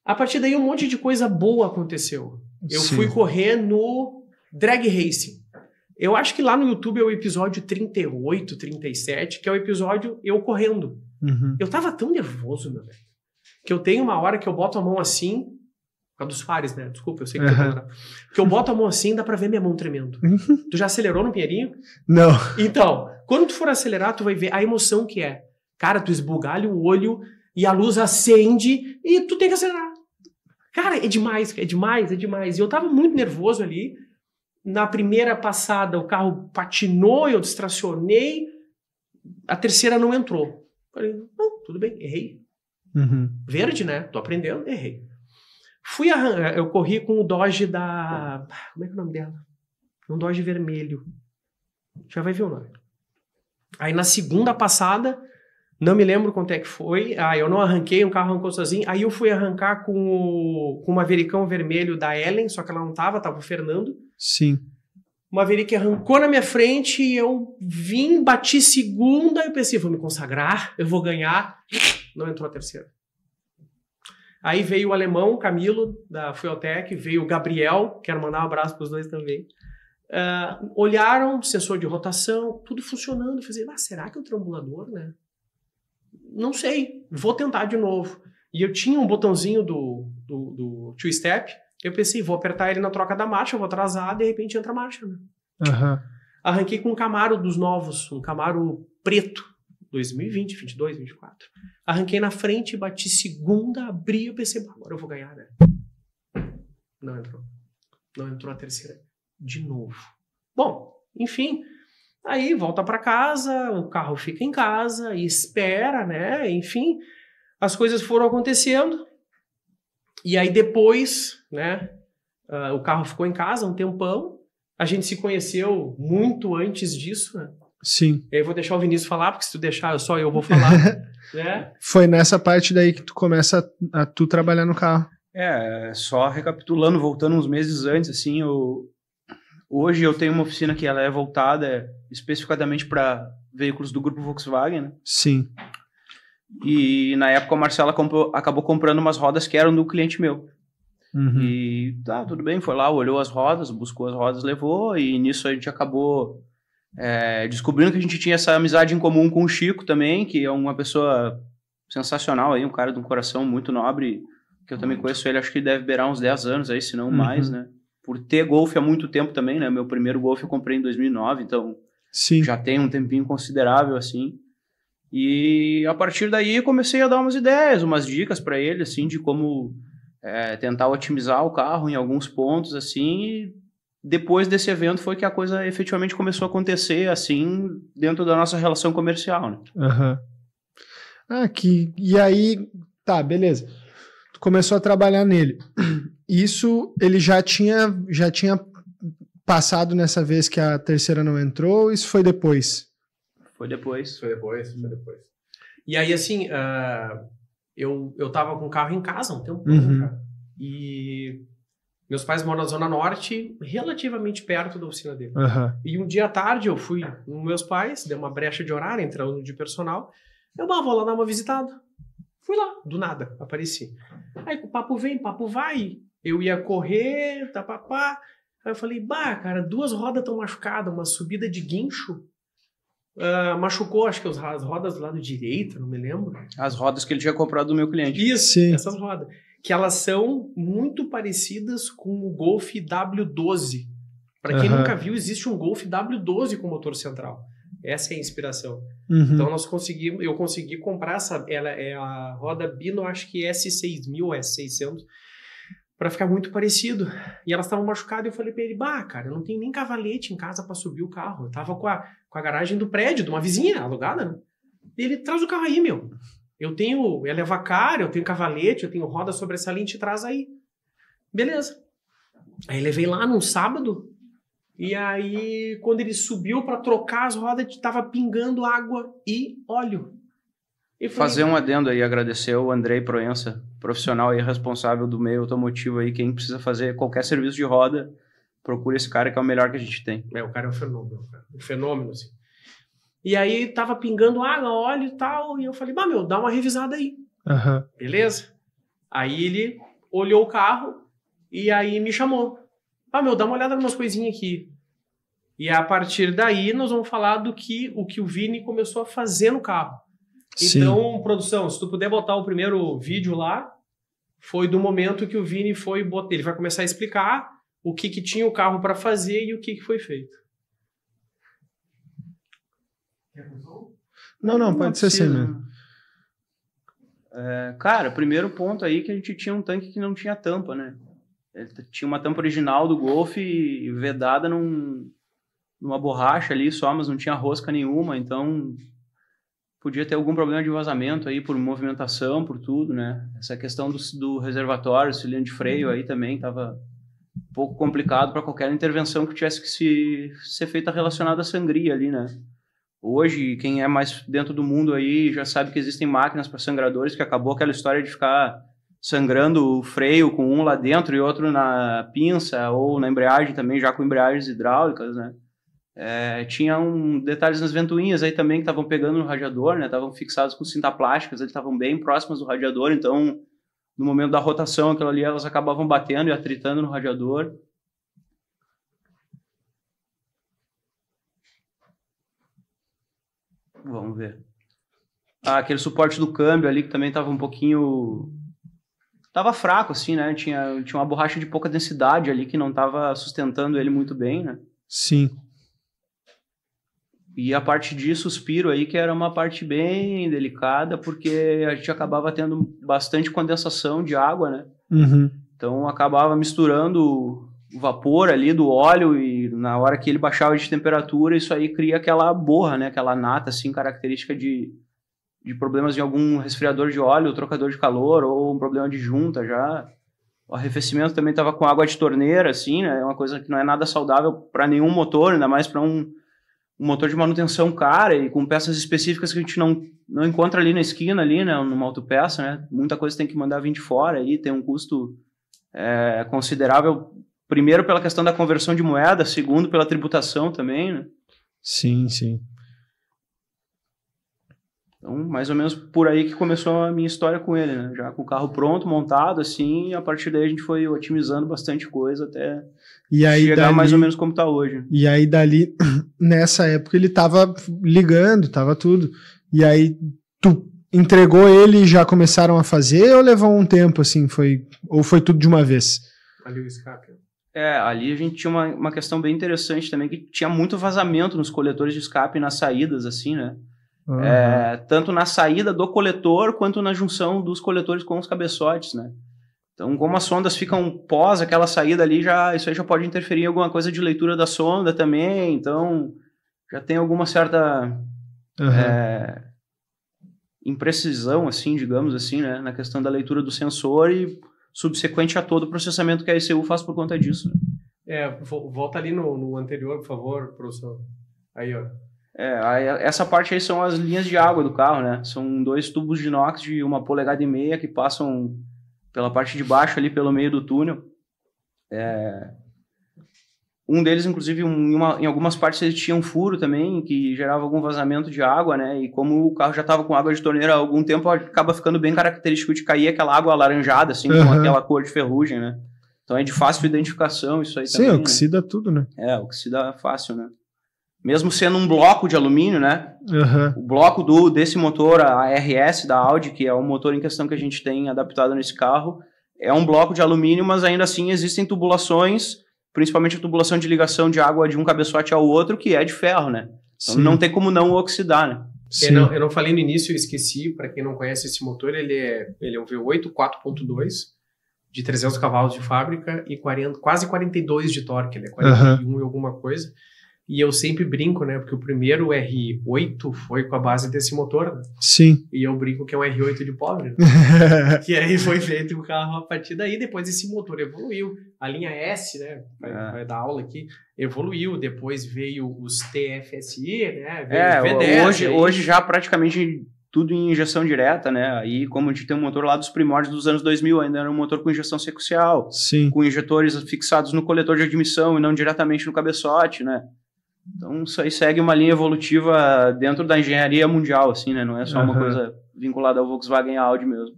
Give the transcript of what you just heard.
A partir daí um monte de coisa boa aconteceu. Eu fui correr no Drag Racing. Eu acho que lá no YouTube é o episódio 38, 37, que é o episódio eu correndo. Eu tava tão nervoso, meu velho, que eu tenho uma hora que eu boto a mão assim, por causa dos fares, né? Desculpa, eu sei que que eu boto a mão assim, dá pra ver minha mão tremendo. Tu já acelerou no Pinheirinho? Não. Então, quando tu for acelerar, tu vai ver a emoção que é. Cara, tu esbugalha o olho e a luz acende e tu tem que acelerar. Cara, é demais, é demais, é demais. E eu tava muito nervoso ali. Na primeira passada, o carro patinou, eu distracionei. A terceira não entrou. Falei, não, tudo bem, errei. Verde, né? Tô aprendendo, errei. Eu corri com o Dodge da... Como é que é o nome dela? Um Dodge vermelho. Já vai ver o nome. Aí na segunda passada, não me lembro quanto é que foi. Eu não arranquei, um carro arrancou sozinho. Aí eu fui arrancar com o Mavericão vermelho da Ellen, só que ela não tava o Fernando. Sim. O Maverick arrancou na minha frente, eu vim, bati segunda, eu pensei, vou me consagrar, eu vou ganhar. Não entrou a terceira. Aí veio o alemão, o Camilo, da Fueltec, veio o Gabriel, quero mandar um abraço para os dois também. Olharam, sensor de rotação, tudo funcionando. Eu falei, será que é o trambulador, né? Não sei, vou tentar de novo. E eu tinha um botãozinho do two-step, eu pensei, vou apertar ele na troca da marcha, vou atrasar, de repente entra a marcha, né? Arranquei com um Camaro dos novos, um Camaro preto, 2020, 22, 24. Arranquei na frente, bati segunda, abri, eu pensei, agora eu vou ganhar, né? Não entrou. Não entrou a terceira de novo. Bom, enfim, aí volta para casa, o carro fica em casa, e espera, né? Enfim, as coisas foram acontecendo. E aí depois, né, o carro ficou em casa um tempão. A gente se conheceu muito antes disso, né? Sim. E aí eu vou deixar o Vinícius falar, porque se tu deixar só eu vou falar. Né? Foi nessa parte daí que tu começa a tu trabalhar no carro. Só recapitulando, voltando uns meses antes, assim, hoje eu tenho uma oficina que ela é voltada especificadamente para veículos do grupo Volkswagen, né? Sim. E na época o Marcelo acabou comprando umas rodas que eram do cliente meu. E tudo bem, foi lá, olhou as rodas, buscou as rodas, levou, e nisso a gente acabou descobrindo que a gente tinha essa amizade em comum com o Chico também, que é uma pessoa sensacional aí, um cara de um coração muito nobre, que eu também conheço ele, acho que ele deve beirar uns 10 anos aí, se não mais, né? Por ter Golf há muito tempo também, né? Meu primeiro Golf eu comprei em 2009, então já tem um tempinho considerável, assim. E a partir daí eu comecei a dar umas ideias, umas dicas para ele, assim, de como tentar otimizar o carro em alguns pontos, assim, e depois desse evento foi que a coisa efetivamente começou a acontecer, assim, dentro da nossa relação comercial, né? E aí, tá, beleza. Tu começou a trabalhar nele. Isso ele já tinha passado nessa vez que a terceira não entrou, ou isso foi depois? Foi depois. E aí, assim, eu tava com o carro em casa um tempo, cara, e meus pais moram na Zona Norte, relativamente perto da oficina dele. E um dia à tarde eu fui com meus pais, deu uma brecha de horário, entrando de personal, eu vou lá dar uma visitada. Fui lá, do nada, apareci. Aí o papo vem, papo vai, eu ia correr, Aí eu falei, cara, 2 rodas estão machucadas, uma subida de guincho, machucou, acho que as rodas do lado direito, não me lembro. As rodas que ele tinha comprado do meu cliente. Isso, sim. Essas rodas. Que elas são muito parecidas com o Golf W12. Para quem nunca viu, existe um Golf W12 com motor central. Essa é a inspiração. Então eu consegui comprar ela é a roda Bino, acho que S6000 ou S600, para ficar muito parecido. E elas estavam machucadas e eu falei para ele, cara, eu não tenho nem cavalete em casa para subir o carro. Eu tava com a garagem do prédio, de uma vizinha alugada, né? E ele, traz o carro aí, meu. Eu tenho elevacar, eu tenho cavalete, eu tenho roda sobressalente, traz aí. Beleza. Aí levei lá num sábado, e aí quando ele subiu para trocar as rodas, tava pingando água e óleo. Fazer um adendo aí, agradecer ao Andrei Proença, profissional e responsável do meio automotivo aí, quem precisa fazer qualquer serviço de roda, procure esse cara que é o melhor que a gente tem. O cara é um fenômeno, um fenômeno, assim. E aí tava pingando água, óleo e tal, e eu falei, dá uma revisada aí. Beleza? Aí ele olhou o carro e aí me chamou. Ah, meu, dá uma olhada numas coisinhas aqui. E a partir daí nós vamos falar do que o Vini começou a fazer no carro. Então, produção, se tu puder botar o primeiro vídeo lá, foi do momento que o Vini foi botar. Ele vai começar a explicar o que tinha o carro para fazer e o que foi feito. Não, pode ser assim mesmo. Cara, primeiro ponto aí que a gente tinha um tanque que não tinha tampa, né? Ele tinha uma tampa original do Golf vedada numa borracha ali só, mas não tinha rosca nenhuma, então podia ter algum problema de vazamento aí por movimentação, por tudo, né? Essa questão do reservatório, cilindro de freio aí também estava um pouco complicado para qualquer intervenção que tivesse que ser feita relacionada à sangria ali, né? Hoje, quem é mais dentro do mundo aí já sabe que existem máquinas para sangradores, que acabou aquela história de ficar sangrando o freio com um lá dentro e outro na pinça ou na embreagem também, já com embreagens hidráulicas, né? Tinha detalhes nas ventoinhas aí também que estavam pegando no radiador, né? Estavam fixados com cinta plásticas, eles estavam bem próximas do radiador, então no momento da rotação, aquilo ali, elas acabavam batendo e atritando no radiador. Vamos ver. Aquele suporte do câmbio ali que também estava um pouquinho... Tava fraco, assim, né? Tinha uma borracha de pouca densidade ali que não estava sustentando ele muito bem, né? Sim. E a parte de suspiro aí, que era uma parte bem delicada, porque a gente acabava tendo bastante condensação de água, né? Uhum. Então acabava misturando o vapor ali do óleo e na hora que ele baixava de temperatura, isso aí cria aquela borra, né? Aquela nata, assim, característica de problemas de algum resfriador de óleo, trocador de calor ou um problema de junta já. O arrefecimento também estava com água de torneira, assim, né? É uma coisa que não é nada saudável para nenhum motor, ainda mais para um motor de manutenção cara e com peças específicas que a gente não encontra ali na esquina, ali, né, numa autopeça, né? Muita coisa tem que mandar vir de fora aí, tem um custo considerável, primeiro pela questão da conversão de moeda, segundo pela tributação também, né? Sim, sim. Então, mais ou menos por aí que começou a minha história com ele, né? Já com o carro pronto, montado, assim, e a partir daí a gente foi otimizando bastante coisa até chegar mais ou menos como está hoje. E aí dali, nessa época, ele tava ligando, tava tudo. E aí, tu entregou ele e já começaram a fazer ou levou um tempo, assim, ou foi tudo de uma vez? Ali o escape. Ali a gente tinha uma questão bem interessante também, que tinha muito vazamento nos coletores de escape e nas saídas, assim, né? Uhum. Tanto na saída do coletor quanto na junção dos coletores com os cabeçotes, né? Então, como as sondas ficam pós aquela saída ali, isso aí já pode interferir em alguma coisa de leitura da sonda também, então já tem alguma certa imprecisão, assim, digamos assim, né? Na questão da leitura do sensor e subsequente a todo o processamento que a ECU faz por conta disso. Volta ali no anterior, por favor, professor. Aí, ó. Essa parte aí são as linhas de água do carro, né? São 2 tubos de inox de 1,5 polegadas que passam pela parte de baixo ali, pelo meio do túnel. Um deles, inclusive, em algumas partes ele tinha um furo também, que gerava algum vazamento de água, né? E como o carro já estava com água de torneira há algum tempo, acaba ficando bem característico de cair aquela água alaranjada, assim, com aquela cor de ferrugem, né? Então é de fácil identificação isso aí também. Sim, oxida, né? Tudo, né? Oxida fácil, né? Mesmo sendo um bloco de alumínio, né? O bloco desse motor, a RS da Audi, que é o motor em questão que a gente tem adaptado nesse carro, é um bloco de alumínio, mas ainda assim existem tubulações, principalmente a tubulação de ligação de água de um cabeçote ao outro, que é de ferro, né? Então não tem como não oxidar, né? Eu não falei no início, eu esqueci, para quem não conhece esse motor, ele é um V8 4.2 de 300 cavalos de fábrica e quase 42 de torque, ele é 41 e alguma coisa. E eu sempre brinco, né? Porque o primeiro R8 foi com a base desse motor. Né? Sim. E eu brinco que é um R8 de pobre. Né? Que aí foi feito o carro a partir daí. Depois esse motor evoluiu. A linha S, né? Vai dar aula aqui. Evoluiu. Depois veio os TFSI, né? Veio o V10. Hoje já praticamente tudo em injeção direta, né? Aí, como a gente tem um motor lá dos primórdios dos anos 2000, ainda era um motor com injeção sequencial. Sim. Com injetores fixados no coletor de admissão e não diretamente no cabeçote, né? Então, isso aí segue uma linha evolutiva dentro da engenharia mundial, assim, né? Não é só uma coisa vinculada ao Volkswagen e Audi mesmo.